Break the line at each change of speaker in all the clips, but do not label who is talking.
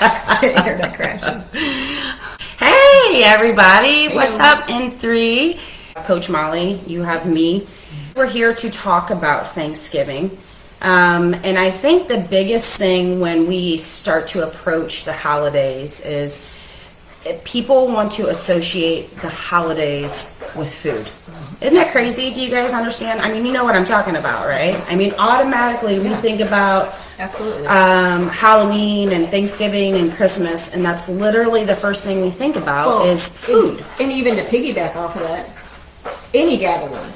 Internet crashes.
Hey everybody, what's up in 3? Coach Molly, you have me. We're here to talk about Thanksgiving. And I think the biggest thing when we start to approach the holidays is people want to associate the holidays with food. Isn't that crazy? Do you guys understand? I mean, you know what I'm talking about, right? I mean, automatically we think about
Absolutely.
Halloween and Thanksgiving and Christmas, and that's literally the first thing we think about is food.
And even to piggyback off of that, any gathering,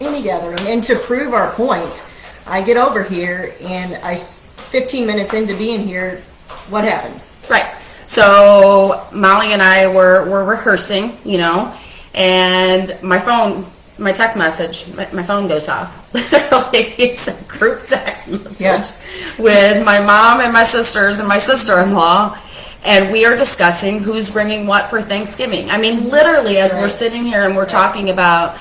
and to prove our point, I get over here and 15 minutes into being here, what happens?
Right. So Molly and I were rehearsing, and my text message, my phone goes off. Literally, it's a group text message with my mom and my sisters and my sister-in-law, and we are discussing who's bringing what for Thanksgiving. I mean, literally, as we're sitting here and we're talking about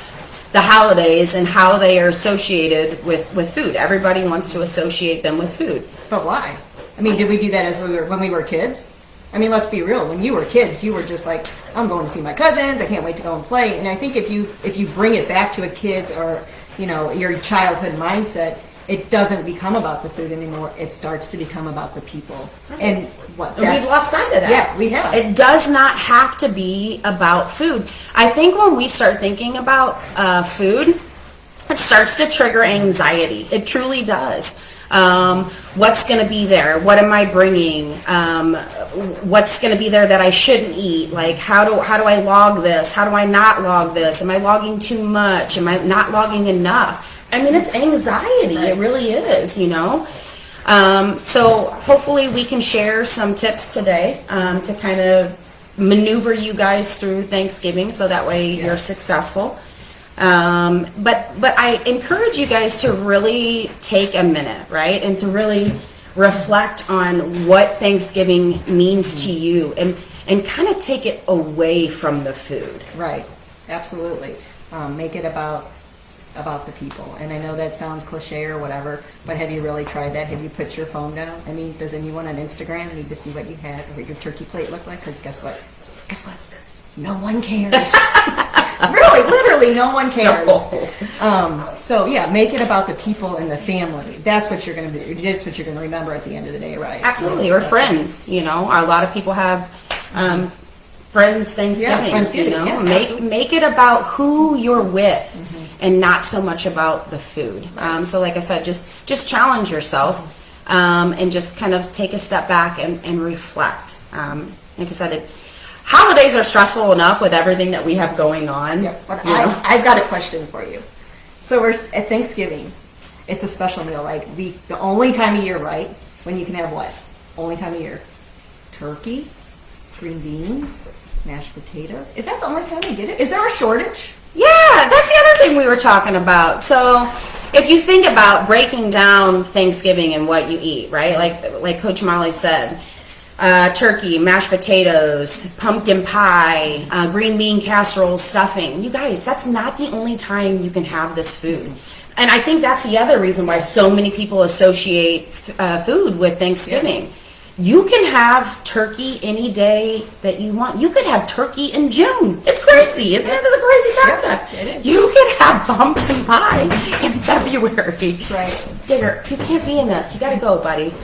the holidays and how they are associated with food. Everybody wants to associate them with food.
But why? I mean, did we do that when we were kids? I mean, let's be real. When you were kids, you were just like, I'm going to see my cousins. I can't wait to go and play. And I think if you bring it back to a kid's or your childhood mindset, it doesn't become about the food anymore. It starts to become about the people. And
we've lost sight of that.
Yeah, we have.
It does not have to be about food. I think when we start thinking about food, it starts to trigger anxiety. It truly does. What's going to be there? What am I bringing? What's going to be there that I shouldn't eat? Like, how do I log this? How do I not log this? Am I logging too much? Am I not logging enough? I mean, it's anxiety. Right. It really is, So hopefully we can share some tips today to kind of maneuver you guys through Thanksgiving so that way you're successful. But I encourage you guys to really take a minute, right? And to really reflect on what Thanksgiving means to you and kind of take it away from the food.
Right. Absolutely. Make it about the people. And I know that sounds cliche or whatever, but have you really tried that? Have you put your phone down? I mean, does anyone on Instagram need to see what you had or what your turkey plate looked like? Because guess what? No one cares. Really, literally, no one cares. No. So yeah, make it about the people and the family. That's what you're going to do. That's what you're going to remember at the end of the day, right?
Absolutely. Or friends. A lot of people have friends Thanksgiving. Make it about who you're with and not so much about the food. So like I said, just challenge yourself and just kind of take a step back and reflect. Like I said, holidays are stressful enough with everything that we have going on.
Yeah, but I've got a question for you. So we're at Thanksgiving. It's a special meal, right? The only time of year, right? When you can have what? Only time of year. Turkey, green beans, mashed potatoes. Is that the only time you get it? Is there a shortage?
Yeah, that's the other thing we were talking about. So if you think about breaking down Thanksgiving and what you eat, right? Like Coach Molly said, turkey, mashed potatoes, pumpkin pie, green bean casserole, stuffing. You guys, that's not the only time you can have this food. And I think that's the other reason why so many people associate food with Thanksgiving. Yeah. You can have turkey any day that you want. You could have turkey in June. It's crazy. Isn't it? It's a crazy concept.
Yes, it is.
You could have pumpkin pie in February.
Right.
Digger, you can't be in this. You got to go, buddy.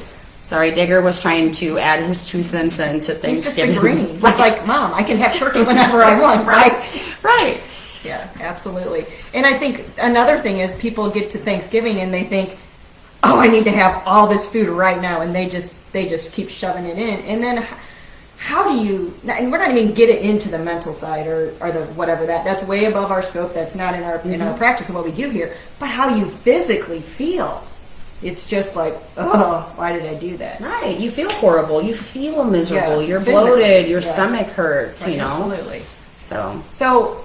Sorry, Digger was trying to add his 2 cents into Thanksgiving.
He's just agreeing. He's like, Mom, I can have turkey whenever I want, right?
Right.
Yeah, absolutely. And I think another thing is people get to Thanksgiving and they think, oh, I need to have all this food right now, and they just keep shoving it in. And then how do you, and we're not even get it into the mental side or the whatever, that's way above our scope. That's not in our practice of what we do here. But how you physically feel. It's just like, oh, why did I do that?
Right. You feel horrible. You feel miserable. You're bloated. Your stomach hurts,
right, Absolutely.
So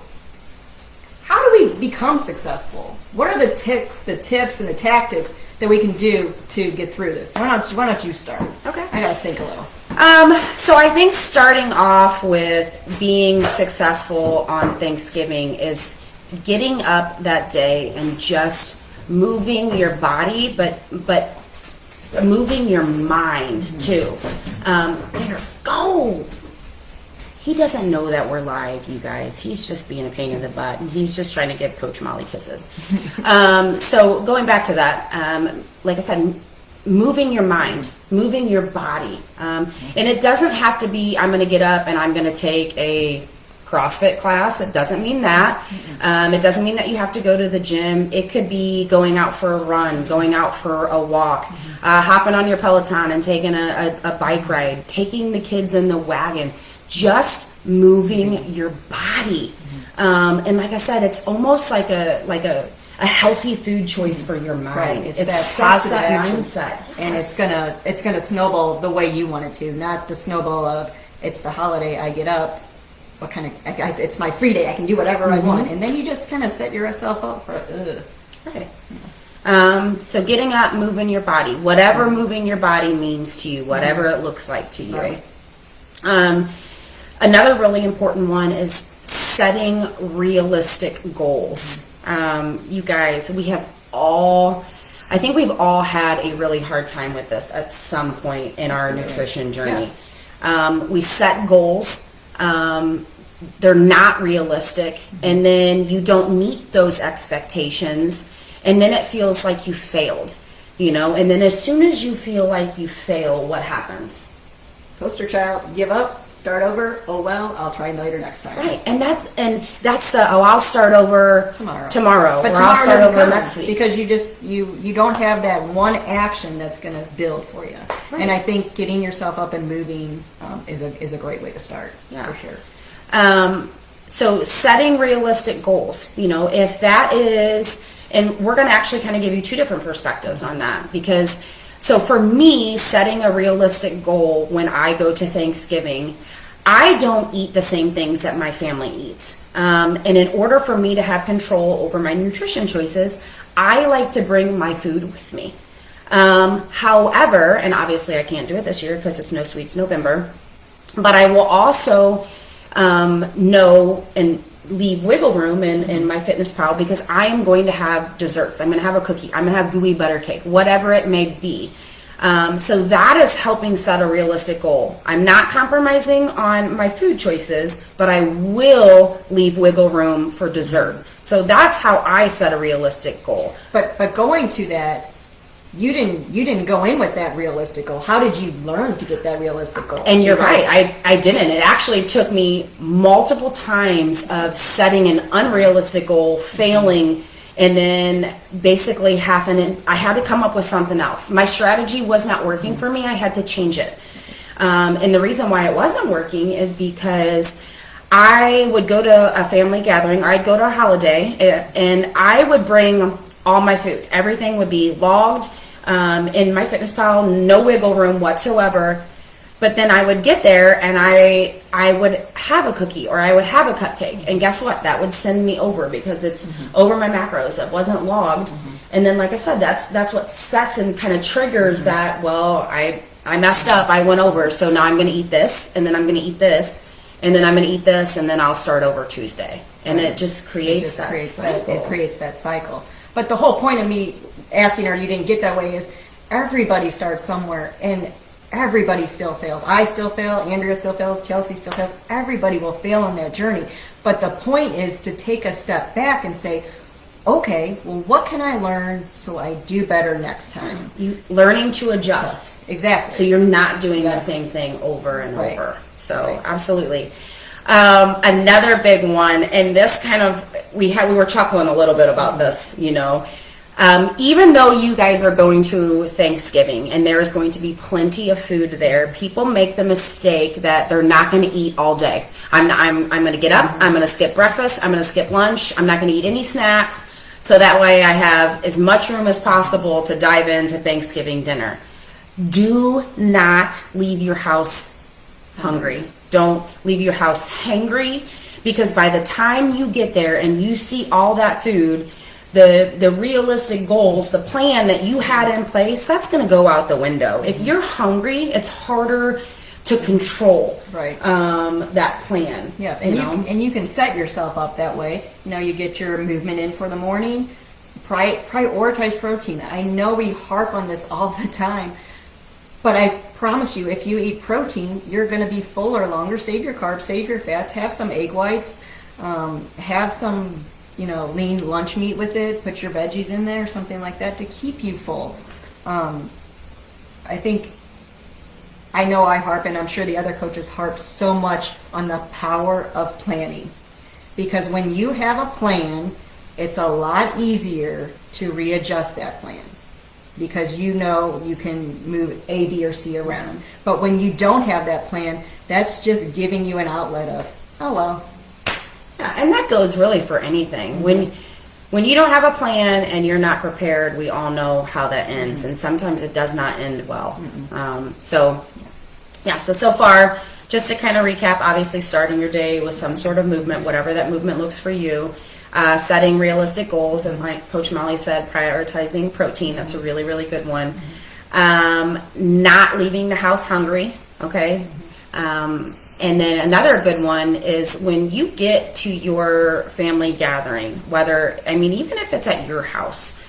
how do we become successful? What are the tips and the tactics that we can do to get through this? Why don't you start?
Okay.
I got to think a little.
So I think starting off with being successful on Thanksgiving is getting up that day and just moving your body, but moving your mind too. There, go. He doesn't know that we're live, you guys. He's just being a pain in the butt. He's just trying to give Coach Molly kisses. So going back to that, like I said, moving your mind, moving your body. And it doesn't have to be, I'm going to get up and I'm going to take a CrossFit class. It doesn't mean that. It doesn't mean that you have to go to the gym. It could be going out for a run, going out for a walk, hopping on your Peloton and taking a bike ride, taking the kids in the wagon, just moving your body. And like I said, it's almost like a healthy food choice for your mind.
Right. It's that positive action.
Mindset.
And it's gonna snowball the way you want it to, not the snowball of it's the holiday, I get up, what kind of, it's my free day, I can do whatever I want. And then you just kind of set yourself up for,
Right. So getting up, moving your body, whatever moving your body means to you, whatever it looks like to you.
Right.
Another really important one is setting realistic goals. You guys, I think we've all had a really hard time with this at some point in our nutrition journey. Yeah. We set goals. They're not realistic, and then you don't meet those expectations, and then it feels like you failed, and then as soon as you feel like you fail, what happens?
Poster child, give up, start over, oh well, I'll try later next time.
Right, and that's the, I'll start over tomorrow,
but
or I'll start over next week.
Because you don't have that one action that's going to build for you. Right. And I think getting yourself up and moving is a great way to start, for sure.
So setting realistic goals, if that is, and we're going to actually kind of give you two different perspectives on that, because so for me, setting a realistic goal when I go to Thanksgiving, I don't eat the same things that my family eats. And in order for me to have control over my nutrition choices, I like to bring my food with me. However, and obviously I can't do it this year because it's No Sweets November, but I will also know and leave wiggle room in my Fitness Pal, because I am going to have desserts. I'm going to have a cookie. I'm going to have gooey butter cake, whatever it may be. So that is helping set a realistic goal. I'm not compromising on my food choices, but I will leave wiggle room for dessert. So that's how I set a realistic goal.
But going to that, you didn't go in with that realistic goal. How did you learn to get that realistic goal?
And you're right, I didn't. It actually took me multiple times of setting an unrealistic goal, failing, and then basically I had to come up with something else. My strategy was not working for me. I had to change it. And the reason why it wasn't working is because I would go to a family gathering, or I'd go to a holiday, and I would bring all my food. Everything would be logged in my Fitness Pal, no wiggle room whatsoever. But then I would get there and I would have a cookie, or I would have a cupcake. And guess what? That would send me over, because it's over my macros. It wasn't logged. And then, like I said, that's what sets and kind of triggers that, well, I messed up. I went over. So now I'm going to eat this, and then I'm going to eat this, and then I'm going to eat this, and then I'll start over Tuesday. And it just creates that cycle.
It creates that cycle. But the whole point of me asking her, you didn't get that way, is everybody starts somewhere, and everybody still fails. I still fail. Andrea still fails. Chelsea still fails. Everybody will fail on that journey. But the point is to take a step back and say, okay, well, what can I learn so I do better next time?
Learning to adjust.
Exactly.
So you're not doing the same thing over and over. So absolutely. Another big one, and this kind of, we were chuckling a little bit about this, even though you guys are going to Thanksgiving and there is going to be plenty of food there, people make the mistake that they're not going to eat all day. I'm going to get up, I'm going to skip breakfast, I'm going to skip lunch, I'm not going to eat any snacks, so that way I have as much room as possible to dive into Thanksgiving dinner. Do not leave your house hungry. Don't leave your house hangry, because by the time you get there and you see all that food, the realistic goals, the plan that you had in place, that's going to go out the window. If you're hungry, it's harder to control that plan.
Yeah, and you can set yourself up that way. You get your movement in for the morning. Prioritize protein. I know we harp on this all the time. But I promise you, if you eat protein, you're going to be fuller longer. Save your carbs, save your fats, have some egg whites, have some, lean lunch meat with it, put your veggies in there, something like that to keep you full. I know I harp, and I'm sure the other coaches harp so much on the power of planning. Because when you have a plan, it's a lot easier to readjust that plan. Because you can move A, B, or C around. But when you don't have that plan, that's just giving you an outlet of, oh well.
Yeah, and that goes really for anything. Mm-hmm. When you don't have a plan and you're not prepared, we all know how that ends, and sometimes it does not end well. Mm-hmm. So far, just to kind of recap, obviously starting your day with some sort of movement, whatever that movement looks for you, setting realistic goals, and like Coach Molly said, prioritizing protein. That's a really, really good one. Not leaving the house hungry, okay? And then another good one is when you get to your family gathering, even if it's at your house,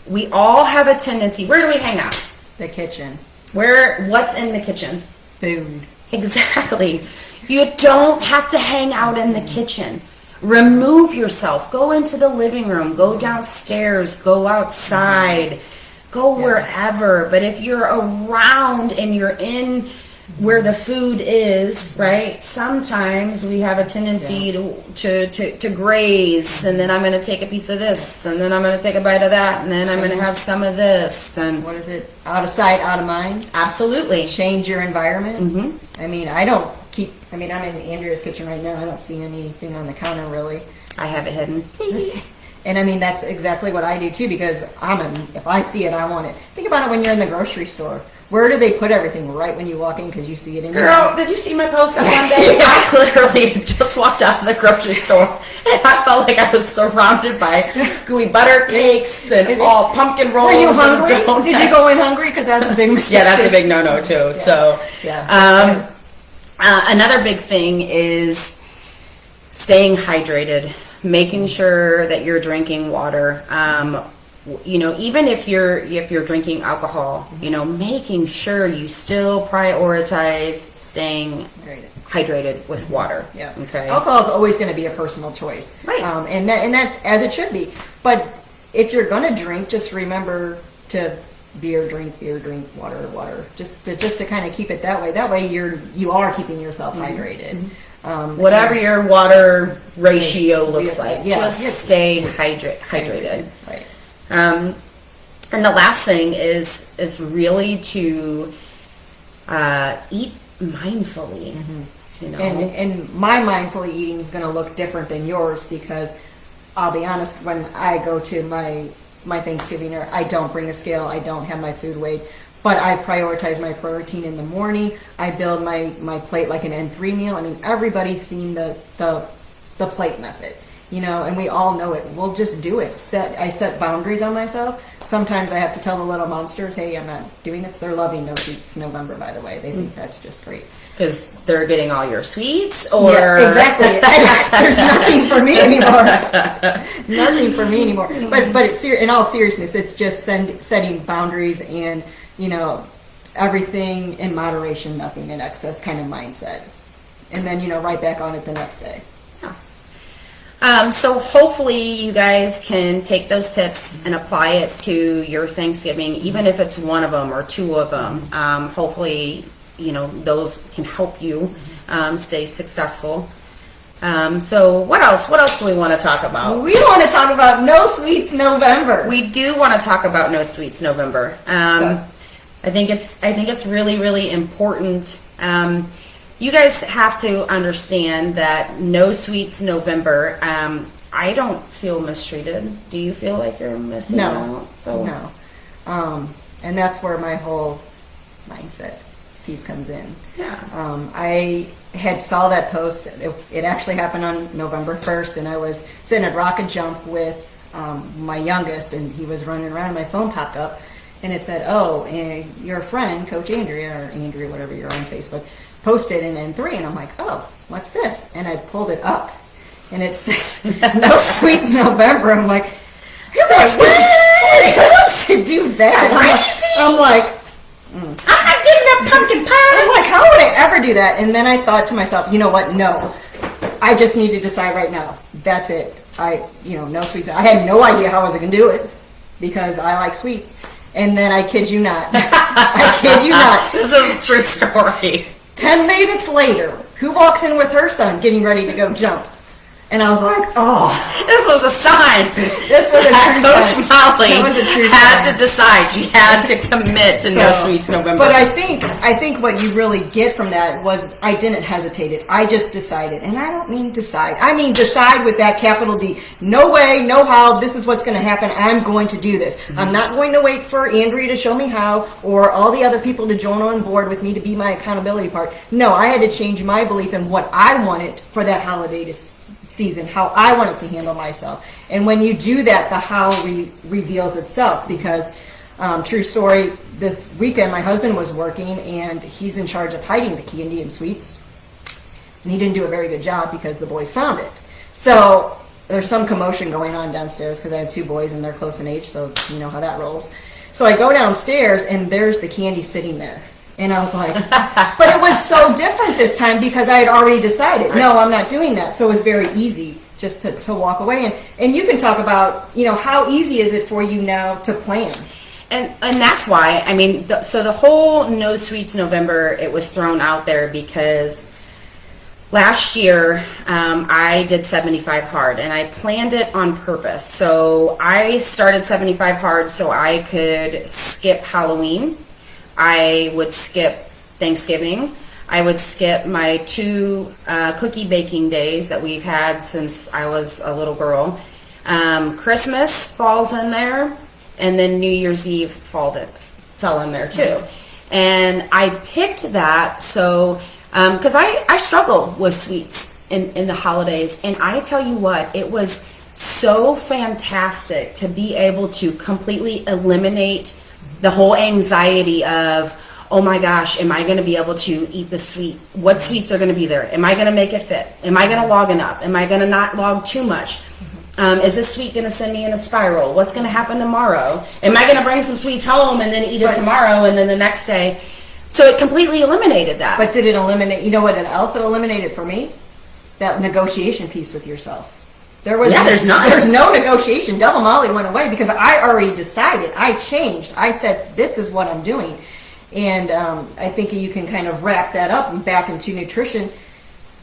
we all have a tendency, where do we hang out?
The kitchen.
What's in the kitchen?
Food.
Exactly. You don't have to hang out in the kitchen. Remove yourself. Go into the living room. Go downstairs. Go outside. Go wherever. But if you're around and you're in where the food is, right? Sometimes we have a tendency to graze, and then I'm going to take a piece of this, and then I'm going to take a bite of that, and then I'm going to have some of this. And
what is it? Out of sight, out of mind.
Absolutely.
Change your environment.
Mm-hmm.
I'm in Andrea's kitchen right now. I don't see anything on the counter really.
I have it hidden.
And that's exactly what I do too, because if I see it, I want it. Think about it when you're in the grocery store. Where do they put everything? Right when you walk in, because you see it in your
Girl, did you see my post that one day? I literally just walked out of the grocery store, and I felt like I was surrounded by gooey butter cakes and all pumpkin rolls.
Were you hungry? Did you go in hungry? Because that's a big mistake.
Yeah, that's a big no-no too. So, another big thing is staying hydrated, making sure that you're drinking water. Even if you're drinking alcohol, making sure you still prioritize staying hydrated with water.
Yeah.
Okay.
Alcohol is always going to be a personal choice.
Right.
And that's as it should be. But if you're going to drink, just remember to beer, drink, water. Just to kind of keep it that way. That way you are keeping yourself hydrated.
Whatever your water ratio looks like,
just
stay hydrated.
Right.
And the last thing is really to eat mindfully.
Mm-hmm. And my mindfully eating is going to look different than yours, because I'll be honest, when I go to my Thanksgiving dinner, I don't bring a scale. I don't have my food weighed, but I prioritize my protein in the morning. I build my plate like an N3 meal. Everybody's seen the plate method. And we all know it. We'll just do it. I set boundaries on myself. Sometimes I have to tell the little monsters, hey, I'm not doing this. They're loving No Sweets November, by the way. They think that's just great.
Because they're getting all your sweets? Or
yeah, exactly. There's nothing for me anymore. Nothing for me anymore. But it's in all seriousness, it's just setting boundaries and, everything in moderation, nothing in excess kind of mindset. And then, right back on it the next day.
So hopefully you guys can take those tips and apply it to your Thanksgiving, even if it's one of them or two of them. Hopefully, those can help you stay successful. So what else? What else do we want to talk about?
We want to talk about No Sweets November.
We do want to talk about No Sweets November. I think it's really, really important. You guys have to understand that No Sweets November, I don't feel mistreated. Do you feel like you're missing out?
No. And that's where my whole mindset piece comes in.
Yeah.
I had saw that post. It actually happened on November 1st, and I was sitting at Rock and Jump with my youngest, and he was running around, and my phone popped up, and it said, and your friend, Coach Andrea, or Andrea, whatever you're on Facebook, posted in N3, and I'm like, oh, what's this? And I pulled it up, and it said, No Sweets November. I'm like, who wants to do that? I'm like,
I'm not giving up pumpkin
I'm
pie.
like, how would I ever do that? And then I thought to myself, you know what? No, I just need to decide right now. That's it. No sweets. I had no idea how I was going to do it because I like sweets. And then I kid you not, I kid you not,
This is a true story.
10 minutes later, who walks in with her son getting ready to go jump? And I was like, oh.
This was a sign.
This was a true
Coach
sign.
Molly
That was a true
had
sign.
to decide. She had to commit to No Sweets November.
But I think what you really get from that was I didn't hesitate it. I just decided. And I don't mean decide. I mean decide with that capital D. No way, no how, this is what's going to happen. I'm going to do this. I'm not going to wait for Andrea to show me how or all the other people to join on board with me to be my accountability part. No, I had to change my belief in what I wanted for that holiday season, how I wanted to handle myself. And when you do that, the how reveals itself because true story, this weekend my husband was working and he's in charge of hiding the candy and sweets. And he didn't do a very good job because the boys found it. So there's some commotion going on downstairs because I have 2 boys and they're close in age, so you know how that rolls. So I go downstairs and there's the candy sitting there. And I was like, but it was so different this time because I had already decided, no, I'm not doing that. So it was very easy just to walk away. And you can talk about, how easy is it for you now to plan?
And that's why, I mean, so the whole No Sweets November, it was thrown out there because last year I did 75 hard and I planned it on purpose. So I started 75 hard so I could skip Halloween. I would skip Thanksgiving. I would skip my 2 cookie baking days that we've had since I was a little girl. Christmas falls in there, and then New Year's Eve fell in there too. And I picked that so because I struggle with sweets in the holidays, and I tell you what, it was so fantastic to be able to completely eliminate the whole anxiety of, oh my gosh, am I going to be able to eat the sweet? What sweets are going to be there? Am I going to make it fit? Am I going to log enough? Am I going to not log too much? Is this sweet going to send me in a spiral? What's going to happen tomorrow? Am I going to bring some sweets home and then eat it tomorrow and then the next day? So it completely eliminated that.
But did it eliminate, you know what else it eliminated for me? That negotiation piece with yourself. There's no negotiation. Double Molly went away because I already decided. I changed. I said, this is what I'm doing. And I think you can kind of wrap that up and back into nutrition.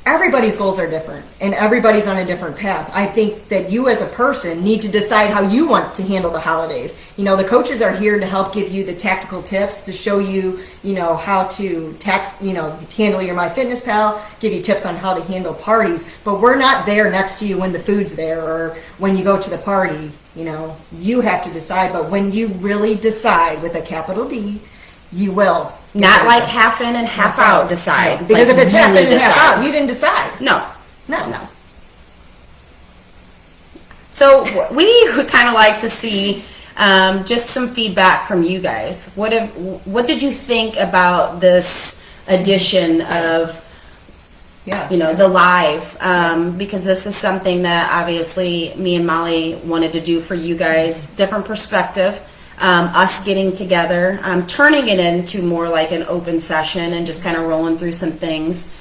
Everybody's goals are different and everybody's on a different path. I think that you as a person need to decide how you want to handle the holidays. The coaches are here to help give you the tactical tips to show you, how to handle your MyFitnessPal, give you tips on how to handle parties. But we're not there next to you when the food's there or when you go to the party. You have to decide. But when you really decide with a capital D, you will.
Not like half in and half out decide.
No, because
like
if it's half
really
in and half
decide.
out, you didn't decide.
No.
No.
So we would kind of like to see just some feedback from you guys. What did you think about this edition of the live? Because this is something that obviously me and Molly wanted to do for you guys, different perspective. Us getting together, turning it into more like an open session and just kind of rolling through some things.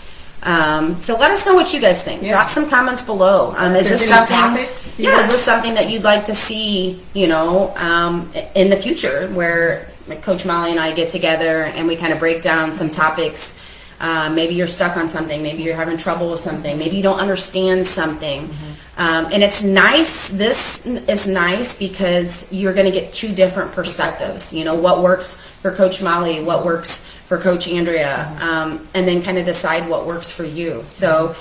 So let us know what you guys think. Drop some comments below. Is this something? Topics, is this something that you'd like to see? In the future, where Coach Molly and I get together and we kind of break down some topics. Maybe you're stuck on something. Maybe you're having trouble with something. Maybe you don't understand something. And it's nice. This is nice because you're going to get 2 different perspectives. What works for Coach Molly, what works for Coach Andrea, and then kind of decide what works for you. So,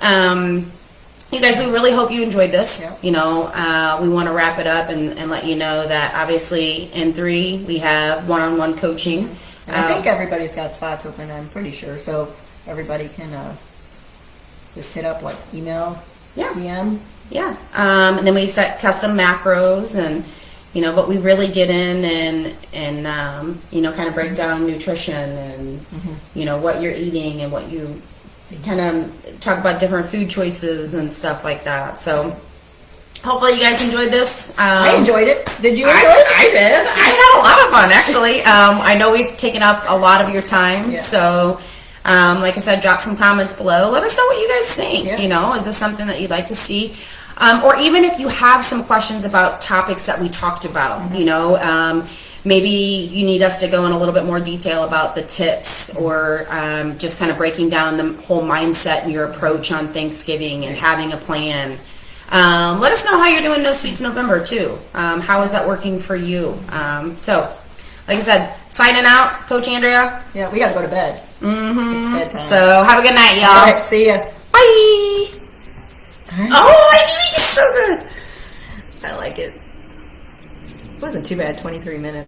you guys, we really hope you enjoyed this. We want to wrap it up and let you know that obviously in 3 we have one-on-one coaching.
And I think everybody's got spots open, I'm pretty sure. So everybody can just hit up, email, DM.
Yeah. And then we set custom macros and, but we really get in and kind of break down nutrition and, what you're eating and what you kind of talk about different food choices and stuff like that. So hopefully you guys enjoyed this.
I enjoyed it. Did you enjoy it?
I did. I had a lot of fun, actually. I know we've taken up a lot of your time,
Yeah.
so like I said, drop some comments below. Let us know what you guys think.
Yeah.
You know, is this something that you'd like to see? Or even if you have some questions about topics that we talked about, you know, maybe you need us to go in a little bit more detail about the tips, or just kind of breaking down the whole mindset and your approach on Thanksgiving and having a plan. Let us know how you're doing No Sweets November too. How is that working for you? So, like I said, signing out, Coach Andrea.
Yeah, we got to go to bed.
Mm-hmm.
It's bedtime.
So have a good night, y'all.
All right, see ya.
Bye. Oh, I think it's so good.
I like it. It wasn't too bad, 23 minutes.